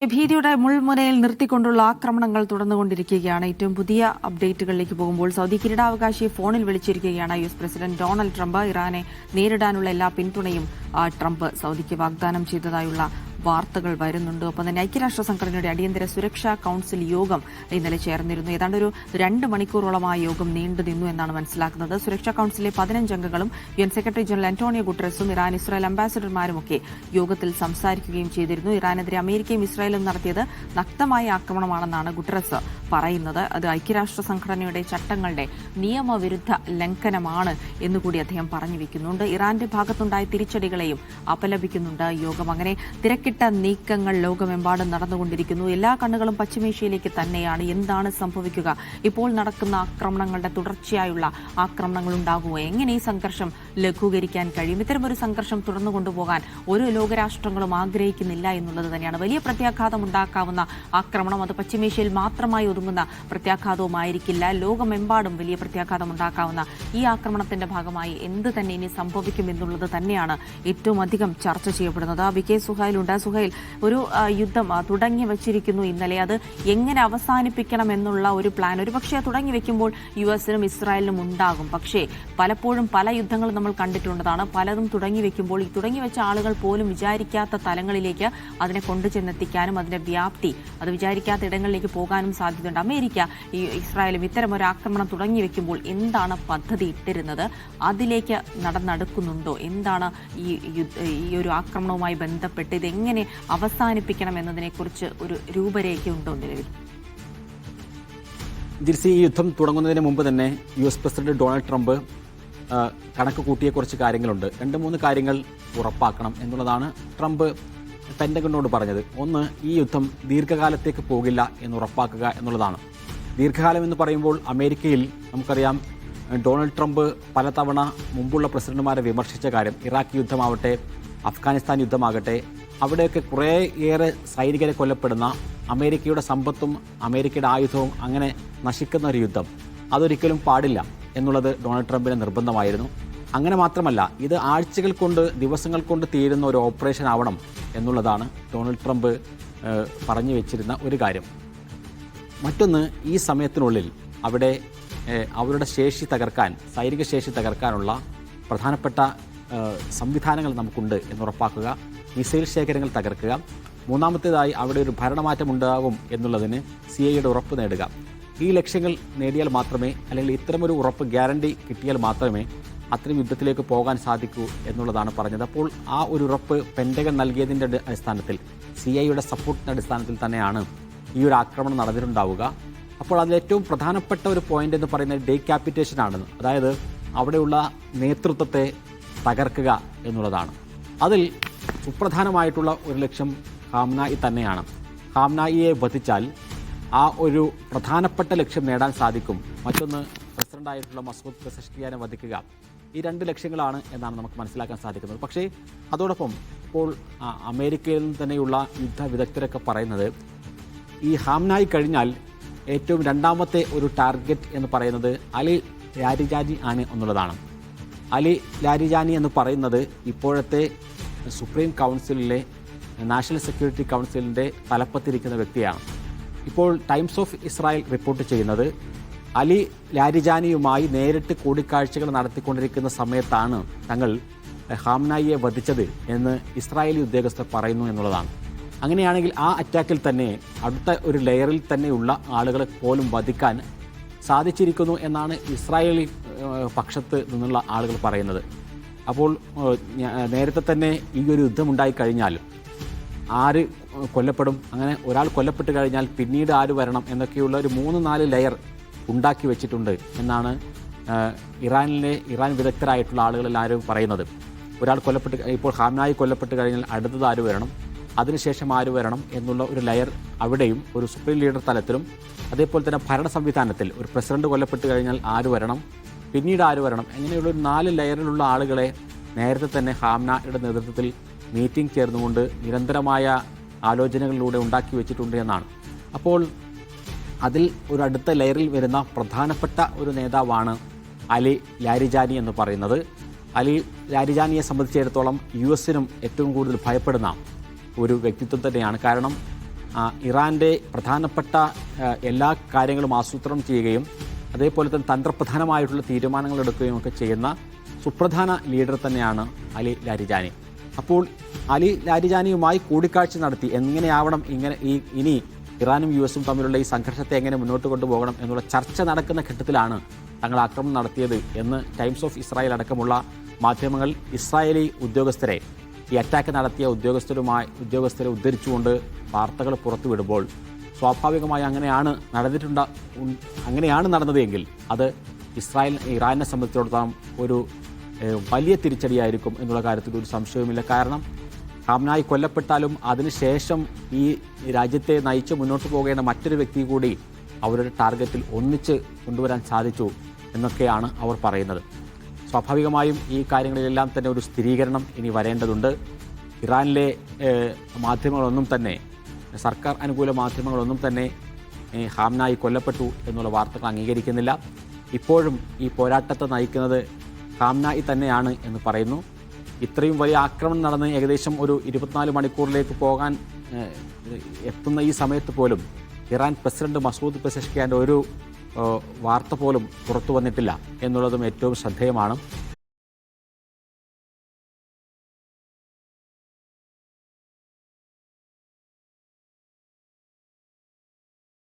ഭീതിയുടെ മുൾമുനയിൽ നിർത്തിക്കൊണ്ടുള്ള ആക്രമണങ്ങൾ തുടർന്നുകൊണ്ടിരിക്കുകയാണ്. ഏറ്റവും പുതിയ അപ്ഡേറ്റുകളിലേക്ക് പോകുമ്പോൾ സൗദി കിരീടാവകാശിയെ ഫോണിൽ വിളിച്ചിരിക്കുകയാണ് യു.എസ്. President Donald Trump. ഇറാനെ നേരിടാനുള്ള എല്ലാ പിന്തുണയും ട്രംപ് സൗദിക്ക് വാഗ്ദാനം ചെയ്തതായുള്ള വാർത്തകൾ വരുന്നുണ്ട്. ഒപ്പം തന്നെ ഐക്യരാഷ്ട്ര സംഘടനയുടെ അടിയന്തര സുരക്ഷാ കൌൺസിൽ യോഗം ഇന്നലെ ചേർന്നിരുന്നു. ഏതാണ്ട് ഒരു 2 മണിക്കൂറോളം ആ യോഗം നീണ്ടുനിന്നു എന്നാണ് മനസ്സിലാക്കുന്നത്. സുരക്ഷാ കൌൺസിലെ 15 അംഗങ്ങളും യു.എൻ. സെക്രട്ടറി ജനറൽ അന്റോണിയോ ഗുട്ടറസും ഇറാൻ ഇസ്രായേൽ അംബാസഡർമാരുമൊക്കെ യോഗത്തിൽ സംസാരിക്കുകയും ചെയ്തിരുന്നു. ഇറാനെതിരെ അമേരിക്കയും ഇസ്രായേലും നടത്തിയത് നഗ്നമായ ആക്രമണമാണെന്നാണ് ഗുട്ടറസ് പറയുന്നത്. അത് ഐക്യരാഷ്ട്ര സംഘടനയുടെ ചട്ടങ്ങളുടെ നിയമവിരുദ്ധ ലംഘനമാണ് എന്നുകൂടി അദ്ദേഹം പറഞ്ഞു വെക്കുന്നുണ്ട്. ഇറാന്റെ ഭാഗത്തുണ്ടായ തിരിച്ചടികളെയും അപലപിക്കുന്നുണ്ട് യോഗം. അങ്ങനെ തിരക്കിട്ട നീക്കങ്ങൾ ലോകമെമ്പാടും നടന്നുകൊണ്ടിരിക്കുന്നു. എല്ലാ കണ്ണുകളും പശ്ചിമേഷ്യയിലേക്ക് തന്നെയാണ്. എന്താണ് സംഭവിക്കുക? ഇപ്പോൾ നടക്കുന്ന ആക്രമണങ്ങളുടെ തുടർച്ചയായുള്ള ആക്രമണങ്ങൾ ഉണ്ടാകുമോ? എങ്ങനെ ഈ സംഘർഷം ലഘൂകരിക്കാൻ കഴിയും? ഇത്തരമൊരു സംഘർഷം തുടർന്നു കൊണ്ടുപോകാൻ ഒരു ലോകരാഷ്ട്രങ്ങളും ആഗ്രഹിക്കുന്നില്ല എന്നുള്ളത് തന്നെയാണ്. വലിയ പ്രത്യാഘാതം ഉണ്ടാക്കാവുന്ന ആക്രമണം അത് പശ്ചിമേഷ്യയിൽ മാത്രമായി ഒതുങ്ങുന്ന പ്രത്യാഘാതവുമായിരിക്കില്ല. ലോകമെമ്പാടും വലിയ പ്രത്യാഘാതം ഉണ്ടാക്കാവുന്ന ഈ ആക്രമണത്തിന്റെ ഭാഗമായി എന്ത് തന്നെ ഇനി സംഭവിക്കും എന്നുള്ളത് തന്നെയാണ് ഏറ്റവും അധികം ചർച്ച ചെയ്യപ്പെടുന്നത്. വി.കെ. സുഹൈലുണ്ട്. സുഹൈൽ, ഒരു യുദ്ധം തുടങ്ങി വച്ചിരിക്കുന്നു ഇന്നലെ. അത് എങ്ങനെ അവസാനിപ്പിക്കണം എന്നുള്ള ഒരു പ്ലാൻ ഒരുപക്ഷെ തുടങ്ങി വെക്കുമ്പോൾ യു.എസിനും ഇസ്രായേലിനും ഉണ്ടാകും. പക്ഷേ പലപ്പോഴും പല യുദ്ധങ്ങളും നമ്മൾ കണ്ടിട്ടുള്ളതാണ്. പലതും തുടങ്ങി വെക്കുമ്പോൾ ഈ തുടങ്ങി വെച്ച ആളുകൾ പോലും വിചാരിക്കാത്ത തലങ്ങളിലേക്ക് അതിനെ കൊണ്ടുചെന്നെത്തിക്കാനും അതിന്റെ വ്യാപ്തി അത് വിചാരിക്കാത്ത ഇടങ്ങളിലേക്ക് പോകാനും സാധ്യതയുണ്ട്. അമേരിക്ക ഈ ഇസ്രായേലും ഇത്തരം ഒരു ആക്രമണം തുടങ്ങി വെക്കുമ്പോൾ എന്താണ് പദ്ധതി ഇട്ടിരുന്നത്? അതിലേക്ക് നടന്നെടുക്കുന്നുണ്ടോ? എന്താണ് ഈ ഒരു ആക്രമണവുമായി ബന്ധപ്പെട്ട് ഇതെങ്ങനെ അവസാനിപ്പിക്കണം എന്നതിനെക്കുറിച്ച് ഒരു രൂപരേഖയുണ്ടോ നിലവിൽ? ജിൽസി, ഈ യുദ്ധം തുടങ്ങുന്നതിന് മുമ്പ് തന്നെ യു.എസ്. പ്രസിഡന്റ് ഡൊണാൾഡ് ട്രംപ് കണക്ക് കൂട്ടിയ കുറച്ച് കാര്യങ്ങളുണ്ട്. 2-3 കാര്യങ്ങൾ ഉറപ്പാക്കണം എന്നുള്ളതാണ് ട്രംപ് പെന്റഗണിനോട് പറഞ്ഞത്. ഒന്ന്, ഈ യുദ്ധം ദീർഘകാലത്തേക്ക് പോകില്ല എന്ന് ഉറപ്പാക്കുക എന്നുള്ളതാണ്. ദീർഘകാലം എന്ന് പറയുമ്പോൾ അമേരിക്കയിൽ നമുക്കറിയാം, ഡൊണാൾഡ് ട്രംപ് പലതവണ മുമ്പുള്ള പ്രസിഡന്റുമാരെ വിമർശിച്ച കാര്യം, ഇറാഖ് യുദ്ധമാവട്ടെ, അഫ്ഗാനിസ്ഥാൻ യുദ്ധമാകട്ടെ, അവിടെയൊക്കെ കുറേയേറെ സൈനികരെ കൊല്ലപ്പെടുന്ന, അമേരിക്കയുടെ സമ്പത്തും അമേരിക്കയുടെ ആയുധവും അങ്ങനെ നശിക്കുന്ന ഒരു യുദ്ധം അതൊരിക്കലും പാടില്ല എന്നുള്ളത് ഡൊണാൾഡ് ട്രംപിന് നിർബന്ധമായിരുന്നു. അങ്ങനെ മാത്രമല്ല, ഇത് ആഴ്ചകൾ കൊണ്ട് ദിവസങ്ങൾ കൊണ്ട് തീരുന്ന ഒരു ഓപ്പറേഷൻ ആവണം എന്നുള്ളതാണ് ഡൊണാൾഡ് ട്രംപ് പറഞ്ഞു വെച്ചിരുന്ന ഒരു കാര്യം. മറ്റൊന്ന്, ഈ സമയത്തിനുള്ളിൽ അവിടെ അവരുടെ ശേഷി തകർക്കാൻ, സൈനിക ശേഷി തകർക്കാനുള്ള പ്രധാനപ്പെട്ട സംവിധാനങ്ങൾ നമുക്കുണ്ട് എന്നുറപ്പാക്കുക, മിസൈൽ ശേഖരങ്ങൾ തകർക്കുക. മൂന്നാമത്തേതായി അവിടെ ഒരു ഭരണമാറ്റം ഉണ്ടാകും എന്നുള്ളതിന് CIA ഉറപ്പ് നേടുക. ഈ ലക്ഷ്യങ്ങൾ നേടിയാൽ മാത്രമേ, അല്ലെങ്കിൽ ഇത്തരമൊരു ഉറപ്പ് ഗ്യാരണ്ടി കിട്ടിയാൽ മാത്രമേ അത്തരം യുദ്ധത്തിലേക്ക് പോകാൻ സാധിക്കൂ എന്നുള്ളതാണ് പറഞ്ഞത്. അപ്പോൾ ആ ഒരു ഉറപ്പ് പെന്റഗൺ നൽകിയതിൻ്റെ അടിസ്ഥാനത്തിൽ, CIA സപ്പോർട്ടിൻ്റെ അടിസ്ഥാനത്തിൽ തന്നെയാണ് ഈ ഒരു ആക്രമണം നടന്നിട്ടുണ്ടാവുക. അപ്പോൾ അതിലേറ്റവും പ്രധാനപ്പെട്ട ഒരു പോയിന്റ് എന്ന് പറയുന്നത് ഡീക്യാപിറ്റേഷൻ ആണ്. അതായത് അവിടെയുള്ള നേതൃത്വത്തെ തകർക്കുക എന്നുള്ളതാണ്. അതിൽ സുപ്രധാനമായിട്ടുള്ള ഒരു ലക്ഷ്യം ഖാംനായി തന്നെയാണ്. ഖാംനായിയെ വധിച്ചാൽ ആ ഒരു പ്രധാനപ്പെട്ട ലക്ഷ്യം നേടാൻ സാധിക്കും. മറ്റൊന്ന്, പ്രസിഡന്റായിട്ടുള്ള മസൂദ് പെസഷ്കിയാനെ വധിക്കുക. ഈ 2 ലക്ഷ്യങ്ങളാണ് എന്നാണ് നമുക്ക് മനസ്സിലാക്കാൻ സാധിക്കുന്നത്. പക്ഷേ അതോടൊപ്പം ഇപ്പോൾ അമേരിക്കയിൽ നിന്ന് തന്നെയുള്ള യുദ്ധ വിദഗ്ധരൊക്കെ പറയുന്നത്, ഈ ഖാംനായി കഴിഞ്ഞാൽ ഏറ്റവും രണ്ടാമത്തെ ഒരു ടാർഗറ്റ് എന്ന് പറയുന്നത് അലി ലാരിജാനി ആണ് എന്നുള്ളതാണ്. അലി ലാരിജാനി എന്ന് പറയുന്നത് ഇപ്പോഴത്തെ സുപ്രീം കൗൺസിലിലെ നാഷണൽ സെക്യൂരിറ്റി കൗൺസിലിൻ്റെ തലപ്പത്തിരിക്കുന്ന വ്യക്തിയാണ്. ഇപ്പോൾ ടൈംസ് ഓഫ് ഇസ്രായേൽ റിപ്പോർട്ട് ചെയ്യുന്നത്, അലി ലാരിജാനിയുമായി നേരിട്ട് കൂടിക്കാഴ്ചകൾ നടത്തിക്കൊണ്ടിരിക്കുന്ന സമയത്താണ് തങ്ങൾ ഖാംനായിയെ വധിച്ചത് എന്ന് ഇസ്രായേലി ഉദ്യോഗസ്ഥർ പറയുന്നു എന്നുള്ളതാണ്. അങ്ങനെയാണെങ്കിൽ ആ അറ്റാക്കിൽ തന്നെ അടുത്ത ഒരു ലെയറിൽ തന്നെയുള്ള ആളുകളെ പോലും വധിക്കാൻ സാധിച്ചിരിക്കുന്നു എന്നാണ് ഇസ്രായേലി പക്ഷത്ത് നിന്നുള്ള ആളുകൾ പറയുന്നത്. അപ്പോൾ നേരത്തെ തന്നെ ഈ ഒരു യുദ്ധമുണ്ടായിക്കഴിഞ്ഞാൽ ആര് കൊല്ലപ്പെടും, അങ്ങനെ ഒരാൾ കൊല്ലപ്പെട്ട് കഴിഞ്ഞാൽ പിന്നീട് ആര് വരണം എന്നൊക്കെയുള്ള ഒരു 3-4 ലെയർ ഉണ്ടാക്കി വെച്ചിട്ടുണ്ട് എന്നാണ് ഇറാൻ വിദഗ്ധരായിട്ടുള്ള ആളുകളെല്ലാവരും പറയുന്നത്. ഒരാൾ കൊല്ലപ്പെട്ട്, ഇപ്പോൾ ഖാംനായി കൊല്ലപ്പെട്ട് കഴിഞ്ഞാൽ അടുത്തത് ആര് വരണം, അതിനുശേഷം ആര് വരണം എന്നുള്ള ഒരു ലെയർ അവിടെയും ഒരു സുപ്രീം ലീഡർ തലത്തിലും, അതേപോലെ തന്നെ ഭരണ സംവിധാനത്തിൽ ഒരു പ്രസിഡന്റ് കൊല്ലപ്പെട്ട് കഴിഞ്ഞാൽ ആര് വരണം, പിന്നീട് ആര് വരണം, അങ്ങനെയുള്ള ഒരു 4 ലെയറിലുള്ള ആളുകളെ നേരത്തെ തന്നെ ഖാംനായുടെ നേതൃത്വത്തിൽ മീറ്റിംഗ് ചേർന്നുകൊണ്ട് നിരന്തരമായ ആലോചനകളിലൂടെ ഉണ്ടാക്കി വെച്ചിട്ടുണ്ട് എന്നാണ്. അപ്പോൾ അതിൽ ഒരു അടുത്ത ലെയറിൽ വരുന്ന പ്രധാനപ്പെട്ട ഒരു നേതാവാണ് അലി ലാരിജാനി എന്ന് പറയുന്നത്. അലി ലാരിജാനിയെ സംബന്ധിച്ചിടത്തോളം US-നും ഏറ്റവും കൂടുതൽ ഭയപ്പെടുന്ന ഒരു വ്യക്തിത്വം തന്നെയാണ്. കാരണം ഇറാൻ്റെ പ്രധാനപ്പെട്ട എല്ലാ കാര്യങ്ങളും ആസൂത്രണം ചെയ്യുകയും അതേപോലെ തന്നെ തന്ത്രപ്രധാനമായിട്ടുള്ള തീരുമാനങ്ങൾ എടുക്കുകയും ഒക്കെ ചെയ്യുന്ന സുപ്രധാന ലീഡർ തന്നെയാണ് അലി ലാരിജാനി. അപ്പോൾ അലി ലാരിജാനിയുമായി കൂടിക്കാഴ്ച നടത്തി എങ്ങനെയാവണം ഇനി ഇറാനും US തമ്മിലുള്ള ഈ സംഘർഷത്തെ എങ്ങനെ മുന്നോട്ട് കൊണ്ടുപോകണം എന്നുള്ള ചർച്ച നടക്കുന്ന ഘട്ടത്തിലാണ് തങ്ങൾ ആക്രമണം നടത്തിയത് എന്ന് ടൈംസ് ഓഫ് ഇസ്രായേൽ അടക്കമുള്ള മാധ്യമങ്ങൾ ഇസ്രായേലി ഉദ്യോഗസ്ഥരെ, ഈ അറ്റാക്ക് നടത്തിയ ഉദ്യോഗസ്ഥരെ ഉദ്ധരിച്ചുകൊണ്ട് വാർത്തകൾ പുറത്തുവിടുമ്പോൾ സ്വാഭാവികമായി അങ്ങനെയാണ് നടന്നതെങ്കിൽ അത് ഇറാനെ സംബന്ധിച്ചിടത്തോളം ഒരു വലിയ തിരിച്ചടിയായിരിക്കും എന്നുള്ള കാര്യത്തിൽ ഒരു സംശയവുമില്ല. കാരണം ഖാംനായി കൊല്ലപ്പെട്ടാലും അതിനുശേഷം ഈ രാജ്യത്തെ നയിച്ച് മുന്നോട്ട് പോകേണ്ട മറ്റൊരു വ്യക്തി കൂടി അവരുടെ ടാർഗറ്റിൽ ഒന്നിച്ച് കൊണ്ടുവരാൻ സാധിച്ചു എന്നൊക്കെയാണ് അവർ പറയുന്നത്. സ്വാഭാവികമായും ഈ കാര്യങ്ങളിലെല്ലാം തന്നെ ഒരു സ്ഥിരീകരണം ഇനി വരേണ്ടതുണ്ട്. ഇറാനിലെ മാധ്യമങ്ങളൊന്നും തന്നെ, സർക്കാർ അനുകൂല മാധ്യമങ്ങളൊന്നും തന്നെ ഖാംനായി കൊല്ലപ്പെട്ടു എന്നുള്ള വാർത്തകൾ അംഗീകരിക്കുന്നില്ല. ഇപ്പോഴും ഈ പോരാട്ടത്തെ നയിക്കുന്നത് ഖാംനായി തന്നെയാണ് എന്ന് പറയുന്നു. ഇത്രയും വലിയ ആക്രമണം നടന്ന് ഏകദേശം ഒരു 24 മണിക്കൂറിലേക്ക് പോകാൻ എത്തുന്ന ഈ സമയത്ത് പോലും ഇറാൻ പ്രസിഡന്റ് മസൂദ് പെസഷ്കിയാൻ്റെ ഒരു വാർത്ത പോലും പുറത്തു വന്നിട്ടില്ല എന്നുള്ളതും ഏറ്റവും ശ്രദ്ധേയമാണ്.